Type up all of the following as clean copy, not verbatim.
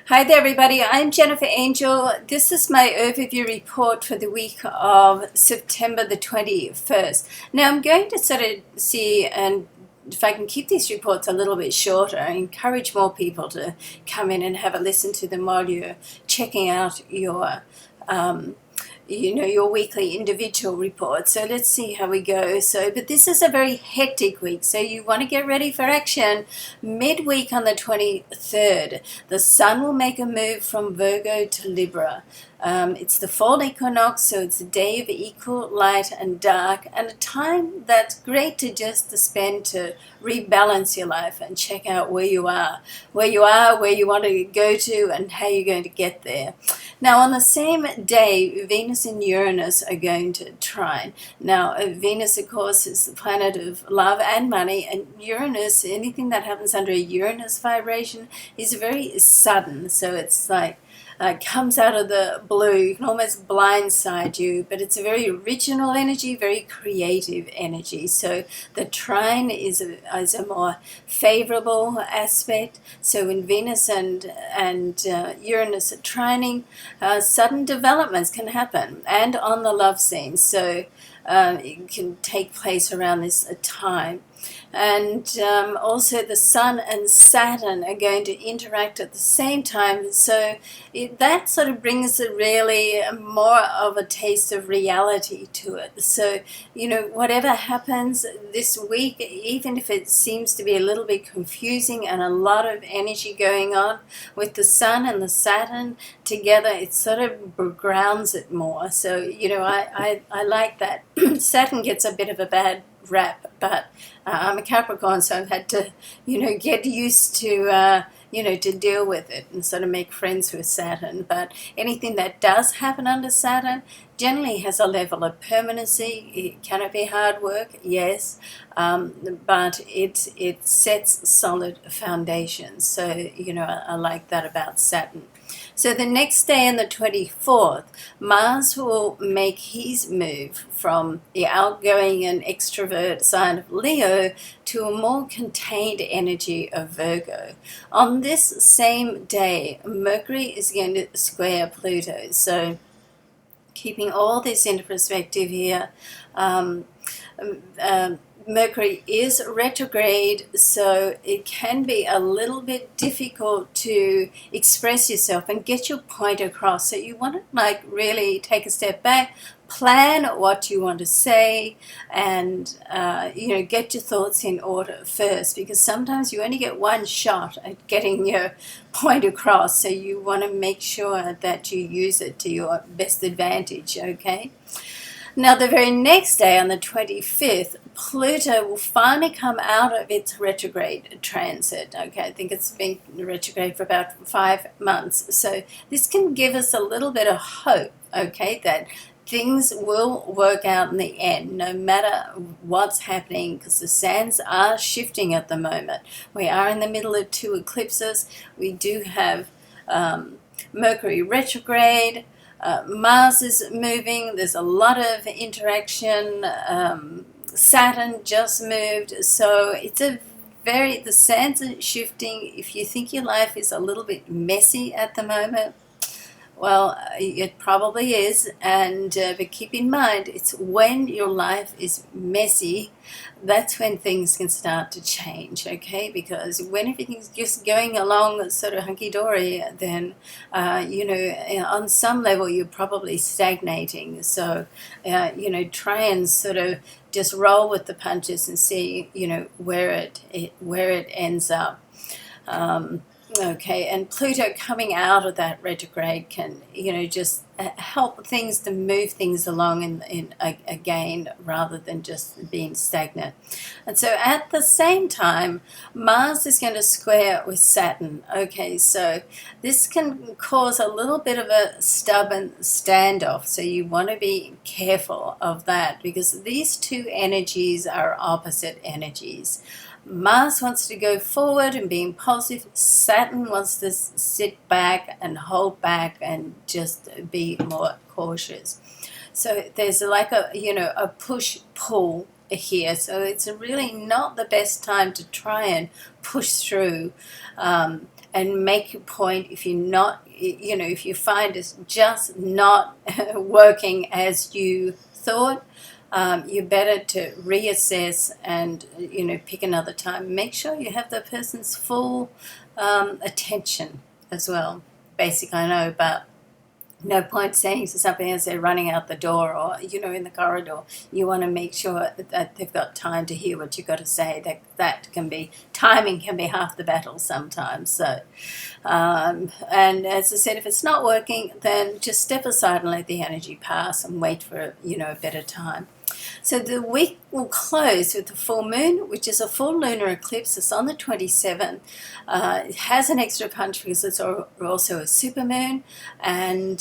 Hi there, everybody. I'm Jennifer Angel. This is my overview report for the week of September the 21st. Now, I'm going to sort of see and if I can keep these reports a little bit shorter. I encourage more people to come in and have a listen to them while you're checking out your weekly individual report. So let's see how we go. But this is a very hectic week, so you want to get ready for action. Midweek on the 23rd, the Sun will make a move from Virgo to Libra. It's the fall equinox, so it's a day of equal light and dark, and a time that's great to just spend to rebalance your life and check out where you are, where you want to go to, and how you're going to get there. Now, on the same day, Venus and Uranus are going to trine. Now, Venus, of course, is the planet of love and money, and Uranus, anything that happens under a Uranus vibration is very sudden. So it's like comes out of the blue. You can almost blindside you, but it's a very original energy, very creative energy. So the trine is a more favorable aspect. So when Venus and Uranus are trining, sudden developments can happen, and on the love scene. So it can take place around this time. And also the Sun and Saturn are going to interact at the same time. So that sort of brings really more of a taste of reality to it. So, whatever happens this week, even if it seems to be a little bit confusing and a lot of energy going on with the Sun and the Saturn together, it sort of grounds it more. So, I like that. Saturn gets a bit of a bad rap, but I'm a Capricorn, so I've had to, get used to, to deal with it and sort of make friends with Saturn. But anything that does happen under Saturn generally has a level of permanency. Can it be hard work? Yes, but it sets solid foundations. So, I like that about Saturn. So the next day on the 24th, Mars will make his move from the outgoing and extrovert sign of Leo to a more contained energy of Virgo. On this same day, Mercury is going to square Pluto. So keeping all this into perspective here, Mercury is retrograde, so it can be a little bit difficult to express yourself and get your point across. So you want to really take a step back, plan what you want to say, and get your thoughts in order first, because sometimes you only get one shot at getting your point across. So you want to make sure that you use it to your best advantage, okay? Now, the very next day, on the 25th, Pluto will finally come out of its retrograde transit. Okay, I think it's been retrograde for about 5 months. So this can give us a little bit of hope, okay, that things will work out in the end, no matter what's happening, because the sands are shifting at the moment. We are in the middle of 2 eclipses. We do have Mercury retrograde. Mars is moving. There's a lot of interaction. Saturn just moved. So it's the sands are shifting. If you think your life is a little bit messy at the moment, well, it probably is, but keep in mind, it's when your life is messy, that's when things can start to change, okay? Because when everything's just going along sort of hunky-dory, then, on some level you're probably stagnating. So, try and sort of just roll with the punches and see, where it ends up. Okay, and Pluto coming out of that retrograde can, just help things to move things along again, rather than just being stagnant. And so at the same time, Mars is going to square with Saturn. Okay, so this can cause a little bit of a stubborn standoff. So you want to be careful of that, because these 2 energies are opposite energies. Mars wants to go forward and being positive. Saturn wants to sit back and hold back and just be more cautious. So there's like a push-pull here. So it's really not the best time to try and push through and make a point. If you're not, if you find it's just not working as you thought, you're better to reassess and pick another time. Make sure you have the person's full attention as well. Basic, I know, but no point saying to somebody as they're running out the door or in the corridor. You want to make sure that they've got time to hear what you've got to say. That can be, timing can be half the battle sometimes. So and as I said, if it's not working, then just step aside and let the energy pass and wait for a better time. So the week will close with the full moon, which is a full lunar eclipse. It's on the 27th. It has an extra punch because it's also a super moon, and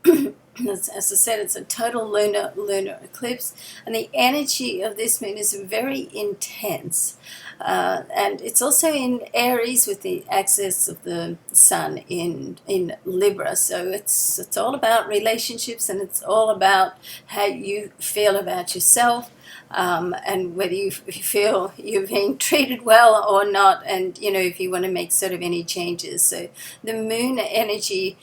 as I said, it's a total lunar eclipse, and the energy of this moon is very intense. And it's also in Aries with the axis of the sun in Libra. So it's all about relationships, and it's all about how you feel about yourself, and whether you feel you're being treated well or not, and if you want to make sort of any changes. So the moon energy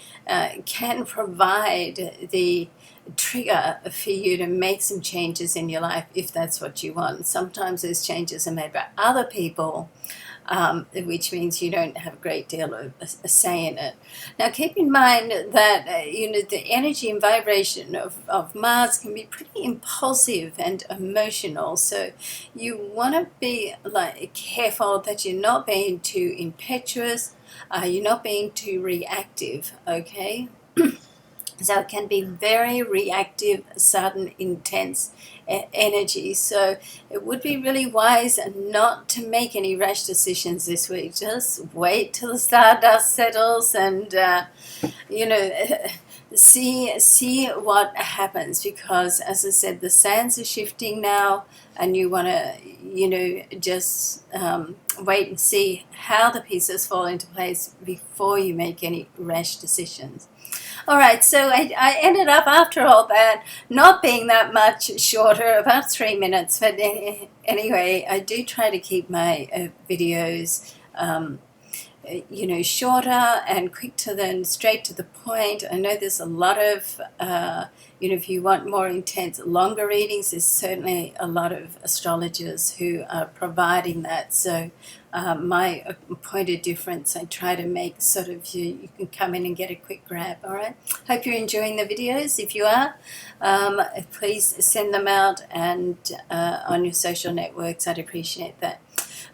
can provide the trigger for you to make some changes in your life if that's what you want. Sometimes those changes are made by other people, which means you don't have a great deal of a say in it. Now keep in mind that the energy and vibration of Mars can be pretty impulsive and emotional, so you want to be careful that you're not being too impetuous, you're not being too reactive, okay? So it can be very reactive, sudden, intense energy. So it would be really wise not to make any rash decisions this week. Just wait till the stardust settles and, see what happens. Because, as I said, the sands are shifting now, and you want to, just wait and see how the pieces fall into place before you make any rash decisions. All right, so I ended up, after all that, not being that much shorter, about 3 minutes. But anyway, I do try to keep my videos, shorter and quick to the straight to the point. I know there's a lot of, if you want more intense, longer readings, there's certainly a lot of astrologers who are providing that. So my point of difference, I try to make sort of you can come in and get a quick grab. All right. Hope you're enjoying the videos. If you are, please send them out and on your social networks. I'd appreciate that.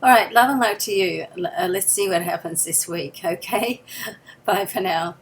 All right, love and light to you. Let's see what happens this week, okay? Bye for now.